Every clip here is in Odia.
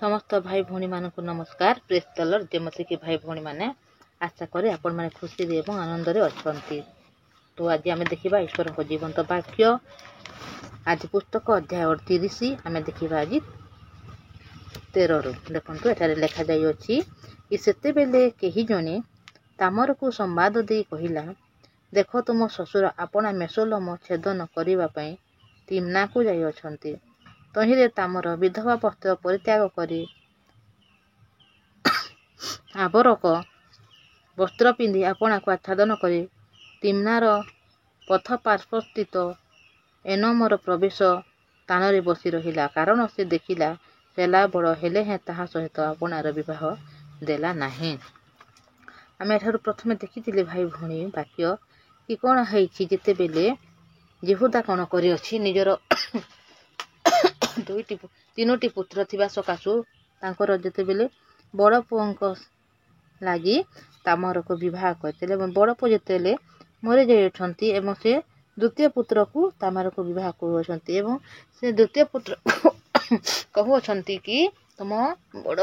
समस्त भाई भौणी मानक नमस्कार। प्रेस तलर जमती कि भाई भौणी माने आशा करी आपण माने खुशी एवं आनंद रे अछंती। तो आज आम देखा ईश्वर को जीवंत वाक्य। आज पुस्तक अध्याय 38 आम देखा आज 13 रु देखु एठारे लेखा जाइ अछि कि सेते बेले केही जने तामर को संवाद दे कहिला, देख तुम ससुर आपना मेसोलम छेदन करने पई तिम्ना को जाइ अछंती। तहिरे तामर विधवा वस्त्र परित्याग करी आवरक वस्त्र पिंधि आपना को आच्छादन करी तिम्नार पथ पार्श्वस्थित एनमर प्रवेश स्थान रे बसी रहिला, कारण से देखिला सेला बड़ हेले हे ताहा सहित आपनार विवाह देला नाही। आम एठारु प्रथमे देखिथिले भाई भौणी वाक्य कि कौन है जिते बेले यहूदा कौन करी अछि निजर तीनोटी पुत्र थिबा सकाशु तांकर जेते बेले बड़ पुओंक लागि तामर को विवाह करथिले एवं बड़ पुओ जेतेले मरि जाय अछंती एवं से द्वितीय पुत्र को तामर को विवाह करुछंती एवं से द्वितीय पुत्र कहू अछंती कि तुम बड़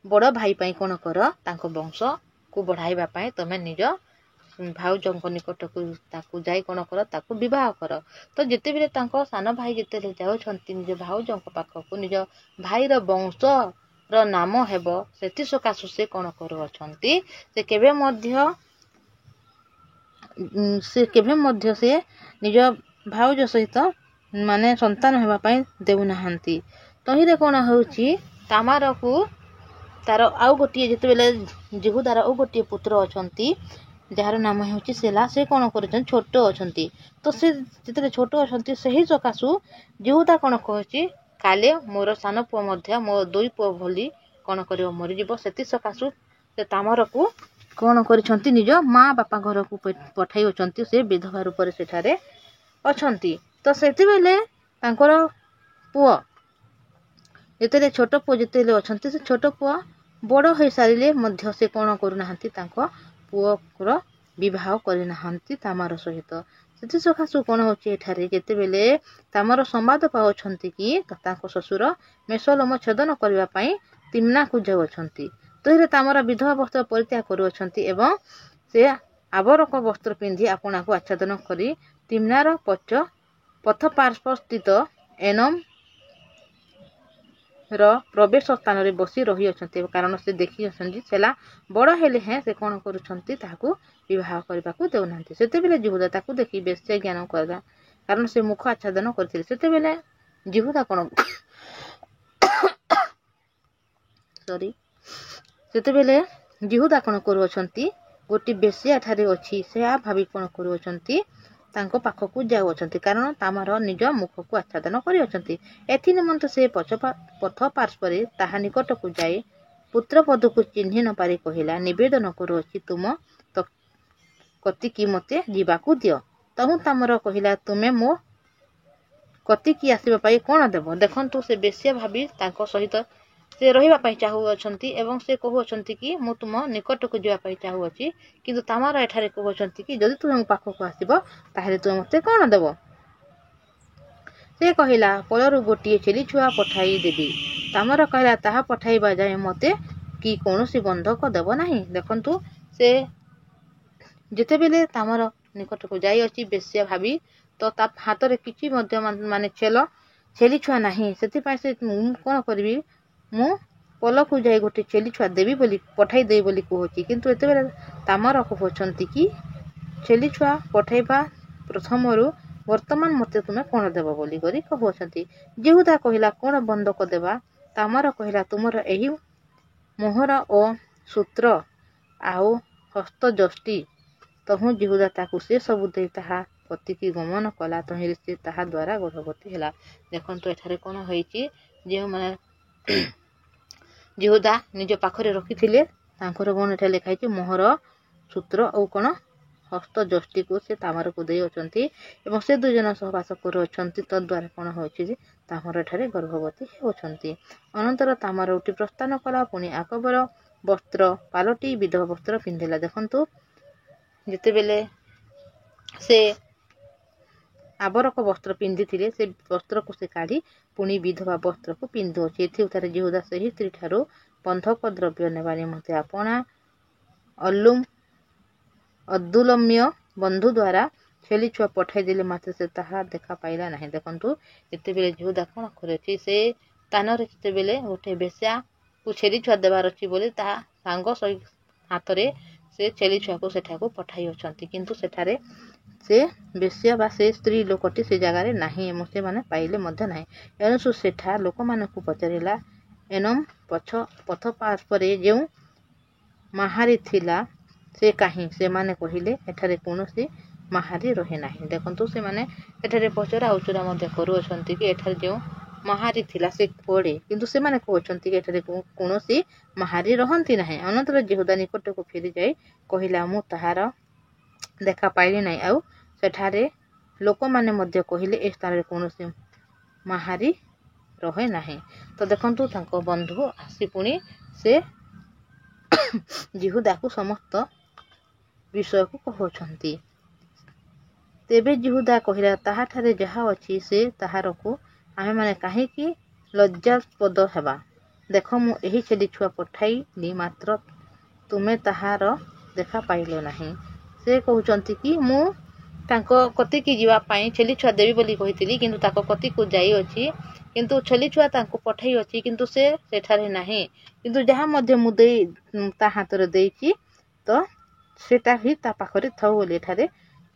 बड़ भाई पई कोन कर तांको वंश को बढ़ाइबा पई तमे निज भाउजंक निकट को ताकू जाई कोन कर ताकू विवाह कर। तो जेते बेले तांको सान भाई जेते जाउछंती निज भाउजंक पाखकू निज भाई रो वंश रो नाम हेबो सेति सकाशु से कोन करू अछंती से केबे मध्य से निज भाउज सहित माने संतान हेबा पई देउ नाहंती। तहिरे कोन होउची तामार को तार आउ गोटिए जेते बेले यहूदार आउ गोटिए पुत्र अछंती जार नाम होउची सेला, से कोन करछन छोट अछंती। तो से जेते छोट अछंती सही सकाशु यहूदा कोन कहची काले मोर सान पुओ मध्य मो दुई पुओ भली कोन करियो मरि जिवो, सेति सकाशु से तामर को कोन करछंती निज माँ बापा घर को पठाई अछंती। से विधवा रूप रे सेठारे अछंती। तो सेति बेले तांकर पुओ जेते छोट पुओ जेते अछंती से छोट पुओ बड़ होई सारिले मध्य से कोन करू नाहंती तांको पुओर विवाह करि नाहंती तामर सहित। सेति सकाशु कोन होची एठारे जेते बेले तामर संवाद पाउछंती कि तांको ससुर मेसोलम छेदन करबा पई तिम्ना को जाउ अछंती। तहिरे तामर विधवा वस्त्र परित्याग करू अछंती एवं से आवरक वस्त्र पिंधि आपना को आच्छादन करी तिम्नार पथ पार्श्व स्थित एनम रो प्रवेश स्थान रे बसी रही अछंती, कारण से देखि अछंती सेला बड़ हेले हे से कोन करूछंती ताहाकू विवाह करबा को देउ नांती। सेते बेले यहूदा ताकू देखि बेश्या ज्ञान करला, कारण से मुख आच्छादन करथिले। सेते बेले यहूदा कोन सेते बेले यहूदा कोन करू अछंती गोटी बेश्या ठारे अछि से आ भाबी कोन करू अछंती तांको पाखकू जाउ अछंती, कारण तामर निज मुख को आच्छादन करि अछंती। एथि निमंत से पथ पार्श्व रे ताहा निकट को जाई पुत्र पद को चिन्हि न पारि कहिला, निवेदन करू अछि तुम तो कति की मते जीवा को दियो। तहु तामर कहिला तुमे मो कति की आसीबा पई कोन देबो। देखंतु से बेश्या भाबी तांको सहित से रहिबा पई चाहू अछंती एवं से कहू अछंती कि मो तुम निकट को जीवा पई चाहू अछि, किंतु तामर एठारे कहू अछंती कि जदि तुम पाखो को आसीबो ताहेले तुम मते कोन देबो। से कहिला पलरु गोटिए छेली छुआ पठाई देबी। तामर कहला ताहा पठाइबा जाय मते कि कोनोसी बंधक देबो नाही। देखंतु से जेते बेले तामर निकट को जाई अछि बेश्या भाबी, तो ता हाथ रे किछि मध्य माने छेली छुआ नाही। सेति पई से कोन करबी मु पल को जाई गोटे छेली छुआ देबी बोली पठाई देई बोली कहूची, किंतु एते बेले तामर कहउछंती कि छेली छुआ पठाइबा प्रथमरु वर्तमान मते तुमे कोन देबो बोली करी कहउछंती। यहूदा कहिला कोन बंधक देबा। तामर कहिला तुमर एही मोहर ओ सूत्र आउ हस्त जष्टि। तहु यहूदा ताकू से सबु देई ताहा पति की गमन कला, तहिरे से ताहा द्वारा गर्भवती हेला। देखंतु एठारे कोन होईची जे माने यहूदा निज पाखरे रखिथिले तांकर कोन एठा लेखाइची मोहर सूत्र और कोन हस्त जष्टि को से तामर को देई अछंती एवं से दुई जन सहवास करू अछंती। तद्वारा कोन होईची जे तामर एठारे गर्भवती होछंती। अनंतर तामर उठी प्रस्थान कला, पुणी आकबर वस्त्र पालटी विधवा वस्त्र पिंधिला। देखंतु जेते बेले से ଆବରକ ବସ୍ତ୍ର ପିନ୍ଧିଥିଲେ ସେ ବସ୍ତ୍ରକୁ ସେ କାଢ଼ି ପୁଣି ବିଧବା ବସ୍ତ୍ରକୁ ପିନ୍ଧୁଅଛି। ଏଥିଉତ୍ତରେ ଯିହୁଦା ସେହି ସ୍ତ୍ରୀଠାରୁ ବନ୍ଧକ ଦ୍ରବ୍ୟ ନେବା ନିମନ୍ତେ ଆପଣା ଅଦୁଲମ୍ୟ ବନ୍ଧୁ ଦ୍ୱାରା ଛେଳି ଛୁଆ ପଠାଇଦେଲେ, ମାତ୍ର ସେ ତାହା ଦେଖା ପାଇଲା ନାହିଁ। ଦେଖନ୍ତୁ ଯେତେବେଳେ ଯିହୁଦା କ'ଣ କରୁଅଛି, ସେ ସ୍ଥାନରେ ଯେତେବେଳେ ଗୋଟେ ବେଶ୍ୟାକୁ ଛେଳି ଛୁଆ ଦେବାର ଅଛି ବୋଲି ତାହା ସାଙ୍ଗ ହାତରେ ସେ ଛେଳି ଛୁଆକୁ ସେଠାକୁ ପଠାଇ ଅଛନ୍ତି, କିନ୍ତୁ ସେଠାରେ ସେ ବେଶ୍ୟା ବା ସେ ସ୍ତ୍ରୀ ଲୋକଟି ସେ ଜାଗାରେ ନାହିଁ ଏବଂ ସେମାନେ ପାଇଲେ ମଧ୍ୟ ନାହିଁ। ଏଣୁ ସେଠା ଲୋକମାନଙ୍କୁ ପଚାରିଲା, ଏନମ୍ ପଥ ପାର୍ଶ୍ୱରେ ଯେଉଁ ମାହାରି ଥିଲା ସେ କାହିଁ? ସେମାନେ କହିଲେ, ଏଠାରେ କୌଣସି ମାହାରି ରହେ ନାହିଁ। ଦେଖନ୍ତୁ ସେମାନେ ଏଠାରେ ପଚରା ଉଚରା ମଧ୍ୟ କରୁଅଛନ୍ତି କି ଏଠାରେ ଯେଉଁ ମାହାରି ଥିଲା ସେ କୁଆଡ଼େ, କିନ୍ତୁ ସେମାନେ କହୁଛନ୍ତି କି ଏଠାରେ କୌଣସି ମାହାରି ରହନ୍ତି ନାହିଁ। ଅନନ୍ତର ଯିହୁଦା ନିକଟକୁ ଫେରିଯାଇ କହିଲା, ମୁଁ ତାହାର ଦେଖା ପାଇଲି ନାହିଁ। ଆଉ ସେଠାରେ ଲୋକମାନେ ମଧ୍ୟ କହିଲେ, ଏ ସ୍ଥାନରେ କୌଣସି ମାହାରି ରହେ ନାହିଁ। ତ ଦେଖନ୍ତୁ ତାଙ୍କ ବନ୍ଧୁ ଆସି ପୁଣି ସେ ଯିହୁଦାକୁ ସମସ୍ତ ବିଷୟକୁ କହୁଛନ୍ତି। ତେବେ ଯିହୁଦା କହିଲା, ତାହାଠାରେ ଯାହା ଅଛି ସେ ତାହାରକୁ ଆମେମାନେ କାହିଁକି ଲଜ୍ଜାସ୍ପଦ ହେବା? ଦେଖ, ମୁଁ ଏହି ଛେଳି ଛୁଆ ପଠାଇଲି, ମାତ୍ର ତୁମେ ତାହାର ଦେଖା ପାଇଲ ନାହିଁ। ସେ କହୁଛନ୍ତି କି ମୁଁ ତାଙ୍କ କତିକି ଯିବା ପାଇଁ ଛେଳି ଛୁଆ ଦେବି ବୋଲି କହିଥିଲି, କିନ୍ତୁ ତାଙ୍କ କତିକୁ ଯାଇଅଛି, କିନ୍ତୁ ଛେଳି ଛୁଆ ତାଙ୍କୁ ପଠାଇ ଅଛି, କିନ୍ତୁ ସେ ସେଠାରେ ନାହିଁ। କିନ୍ତୁ ଯାହା ମଧ୍ୟ ମୁଁ ତା ହାତରେ ଦେଇଛି ତ ସେଟା ହିଁ ତା ପାଖରେ ଥାଉ ବୋଲି ଏଠାରେ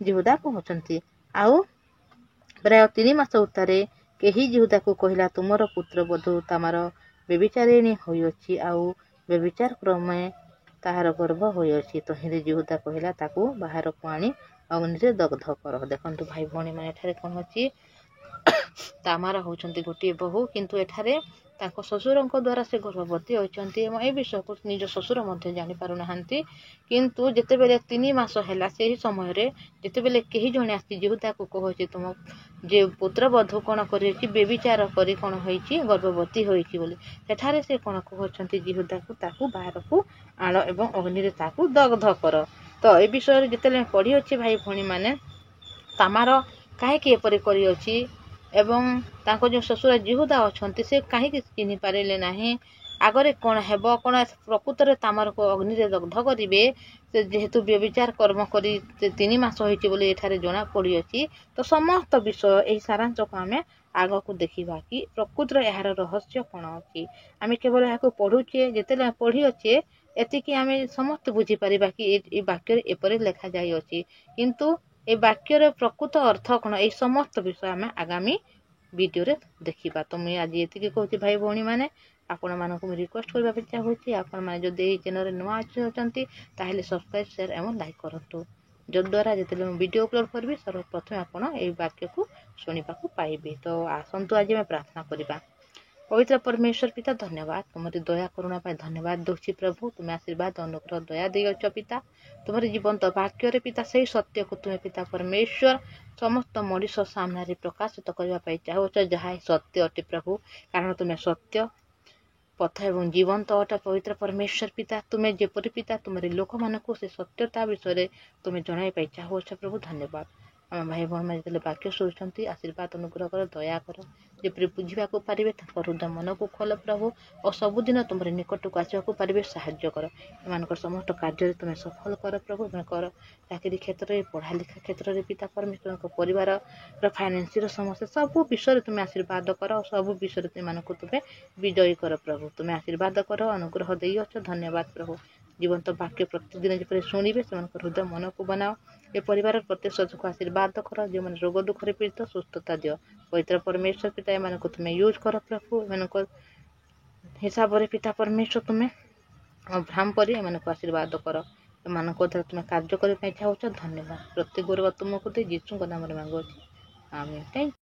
ଯିହୁଦା କହୁଛନ୍ତି। ଆଉ ପ୍ରାୟ 3 ମାସ ଉତ୍ତାରେ କେହି ଯିହୁଦାକୁ କହିଲା, ତୁମର ପୁତ୍ରବଧୂ ତାମାର ବ୍ୟଭିଚାରିଣୀ ହୋଇଅଛି, ଆଉ ବ୍ୟଭିଚାର କ୍ରମେ ତାହାର ଗର୍ଭ ହୋଇଅଛି। ତହିଁରେ ଯିହୁଦା କହିଲା, ତାକୁ ବାହାରକୁ ଆଣି ଅଗ୍ନିରେ ଦଗ୍ଧ କର। ଦେଖନ୍ତୁ ଭାଇ ଭଉଣୀମାନେ, ଏଠାରେ କ'ଣ ଅଛି, ତାମାର ହେଉଛନ୍ତି ଗୋଟିଏ ବୋହୂ, କିନ୍ତୁ ଏଠାରେ ତାଙ୍କ ଶ୍ୱଶୁରଙ୍କ ଦ୍ୱାରା ସେ ଗର୍ଭବତୀ ହୋଇଛନ୍ତି ଏବଂ ଏ ବିଷୟକୁ ନିଜ ଶ୍ୱଶୁର ମଧ୍ୟ ଜାଣିପାରୁନାହାନ୍ତି। କିନ୍ତୁ ଯେତେବେଳେ 3 ମାସ ହେଲା, ସେହି ସମୟରେ ଯେତେବେଳେ କେହି ଜଣେ ଆସି ଯିହୁଦାକୁ କହୁଛି, ତୁମ ଯେ ପୁତ୍ରବଧୂ କ'ଣ କରିଅଛି, ବ୍ୟଭିଚାର କରି କ'ଣ ହୋଇଛି, ଗର୍ଭବତୀ ହୋଇଛି ବୋଲି, ସେଠାରେ ସେ କ'ଣ କହୁଛନ୍ତି ଯିହୁଦାକୁ, ତାକୁ ବାହାରକୁ ଆଣ ଏବଂ ଅଗ୍ନିରେ ତାକୁ ଦଗ୍ଧ କର। ତ ଏ ବିଷୟରେ ଯେତେବେଳେ ପଢ଼ିଅଛି ଭାଇ ଭଉଣୀମାନେ, ତାମାର କାହିଁକି ଏପରି କରିଅଛି ଏବଂ ତାଙ୍କ ଯେଉଁ ଶ୍ୱଶୁର ଯିହୁଦା ଅଛନ୍ତି ସେ କାହିଁକି ଚିହ୍ନି ପାରିଲେ ନାହିଁ, ଆଗରେ କ'ଣ ହେବ, କ'ଣ ପ୍ରକୃତରେ ତାମାରକୁ ଅଗ୍ନିରେ ଦଗ୍ଧ କରିବେ, ସେ ଯେହେତୁ ବ୍ୟଭିଚାର କର୍ମ କରି 3 ମାସ ହୋଇଛି ବୋଲି ଏଠାରେ ଜଣା ପଡ଼ିଅଛି। ତ ସମସ୍ତ ବିଷୟ ଏହି ସାରାଂଶକୁ ଆମେ ଆଗକୁ ଦେଖିବା କି ପ୍ରକୃତରେ ଏହାର ରହସ୍ୟ କ'ଣ ଅଛି। ଆମେ କେବଳ ଏହାକୁ ପଢ଼ୁଛେ, ଯେତେବେଳେ ପଢ଼ିଅଛେ ଏତିକି ଆମେ ସମସ୍ତେ ବୁଝିପାରିବା କି ଏ ବାକ୍ୟରେ ଏପରି ଲେଖାଯାଇଅଛି, କିନ୍ତୁ ଏ ବାକ୍ୟର ପ୍ରକୃତ ଅର୍ଥ କ'ଣ, ଏହି ସମସ୍ତ ବିଷୟ ଆମେ ଆଗାମୀ ଭିଡ଼ିଓରେ ଦେଖିବା। ତ ମୁଁ ଆଜି ଏତିକି କହୁଛି ଭାଇ ଭଉଣୀମାନେ, ଆପଣମାନଙ୍କୁ ମୁଁ ରିକ୍ୱେଷ୍ଟ କରିବା ପାଇଁ ଚାହୁଁଛି, ଆପଣମାନେ ଯଦି ଏହି ଚ୍ୟାନେଲରେ ନୂଆ ଅଛନ୍ତି ତାହେଲେ ସବସ୍କ୍ରାଇବ୍, ସେୟାର ଏବଂ ଲାଇକ୍ କରନ୍ତୁ, ଯଦ୍ୱାରା ଯେତେବେଳେ ମୁଁ ଭିଡ଼ିଓ ଅପଲୋଡ଼ କରିବି ସର୍ବପ୍ରଥମେ ଆପଣ ଏହି ବାକ୍ୟକୁ ଶୁଣିବାକୁ ପାଇବେ। ତ ଆସନ୍ତୁ ଆଜି ଆମେ ପ୍ରାର୍ଥନା କରିବା। ପବିତ୍ର ପରମେଶ୍ୱର ପିତା, ଧନ୍ୟବାଦ, ତୁମରି ଦୟା କରୁଣା ପାଇଁ ଧନ୍ୟବାଦ ଦେଉଛି ପ୍ରଭୁ। ତୁମେ ଆଶୀର୍ବାଦ, ଅନୁଗ୍ରହ, ଦୟା ଦେଇଅଛ ପିତା, ତୁମରି ଜୀବନ୍ତ ବାକ୍ୟରେ ପିତା ସେହି ସତ୍ୟକୁ ତୁମେ ପିତା ପରମେଶ୍ୱର ସମସ୍ତ ମଣିଷ ସାମ୍ନାରେ ପ୍ରକାଶିତ କରିବା ପାଇଁ ଚାହୁଁଛ, ଯାହା ସତ୍ୟ ଅଟେ ପ୍ରଭୁ, କାରଣ ତୁମେ ସତ୍ୟ, ପଥ ଏବଂ ଜୀବନ୍ତ ଅଟ। ପବିତ୍ର ପରମେଶ୍ୱର ପିତା, ତୁମେ ଯେପରି ପିତା ତୁମରି ଲୋକମାନଙ୍କୁ ସେ ସତ୍ୟତା ବିଷୟରେ ତୁମେ ଜଣାଇବା ପାଇଁ ଚାହୁଁଛ ପ୍ରଭୁ, ଧନ୍ୟବାଦ। ଆମ ଭାଇ ଭଉଣୀମାନେ ଯେତେବେଳେ ବାକ୍ୟ ଶୁଣୁଛନ୍ତି, ଆଶୀର୍ବାଦ, ଅନୁଗ୍ରହ କର, ଦୟା କର, ଯେପରି ବୁଝିବାକୁ ପାରିବେ, ତାଙ୍କ ହୃଦୟ ମନକୁ ଖୋଲ ପ୍ରଭୁ, ଓ ସବୁଦିନ ତୁମର ନିକଟକୁ ଆସିବାକୁ ପାରିବେ ସାହାଯ୍ୟ କର। ଏମାନଙ୍କର ସମସ୍ତ କାର୍ଯ୍ୟରେ ତୁମେ ସଫଳ କର ପ୍ରଭୁ, କର ଚାକିରି କ୍ଷେତ୍ରରେ, ପଢ଼ା ଲେଖା କ୍ଷେତ୍ରରେ ପିତା ପରମେଶ୍ୱରଙ୍କ ପରିବାରର ଫାଇନାନ୍ସିର ସମସ୍ୟା ସବୁ ବିଷୟରେ ତୁମେ ଆଶୀର୍ବାଦ କର, ସବୁ ବିଷୟରେ ଏମାନଙ୍କୁ ତୁମେ ବିଜୟୀ କର ପ୍ରଭୁ। ତୁମେ ଆଶୀର୍ବାଦ କର, ଅନୁଗ୍ରହ ଦେଇଅଛ, ଧନ୍ୟବାଦ ପ୍ରଭୁ। ଜୀବନ୍ତ ବାକ୍ୟ ପ୍ରତିଦିନ ଯେପରି ଶୁଣିବେ ସେମାନଙ୍କ ହୃଦୟ ମନକୁ ବନାଅ। ଏ ପରିବାର ପ୍ରତ୍ୟେକ ସଦସ୍ୟକୁ ଆଶୀର୍ବାଦ କର, ଯେଉଁମାନେ ରୋଗ ଦୁଃଖରେ ପୀଡ଼ିତ ସୁସ୍ଥତା ଦିଅ। ପବିତ୍ର ପରମେଶ୍ୱର ପିତା, ଏମାନଙ୍କୁ ତୁମେ ୟୁଜ୍ କର ପ୍ରଭୁ, ଏମାନଙ୍କ ହିସାବରେ ପିତା ପରମେଶ୍ୱର ତୁମେ ଅବ୍ରାହମ ପରି ଏମାନଙ୍କୁ ଆଶୀର୍ବାଦ କର। ଏମାନଙ୍କ ଦ୍ୱାରା ତୁମେ କାର୍ଯ୍ୟ କରିବା ପାଇଁ ଚାହୁଁଛ, ଧନ୍ୟବାଦ। ପ୍ରତ୍ୟେକ ଗୌରବ ତୁମକୁ ଦେଇ ଯୀଶୁଙ୍କ ନାମରେ ମାଗୁଅଛି, ଆମେନ୍।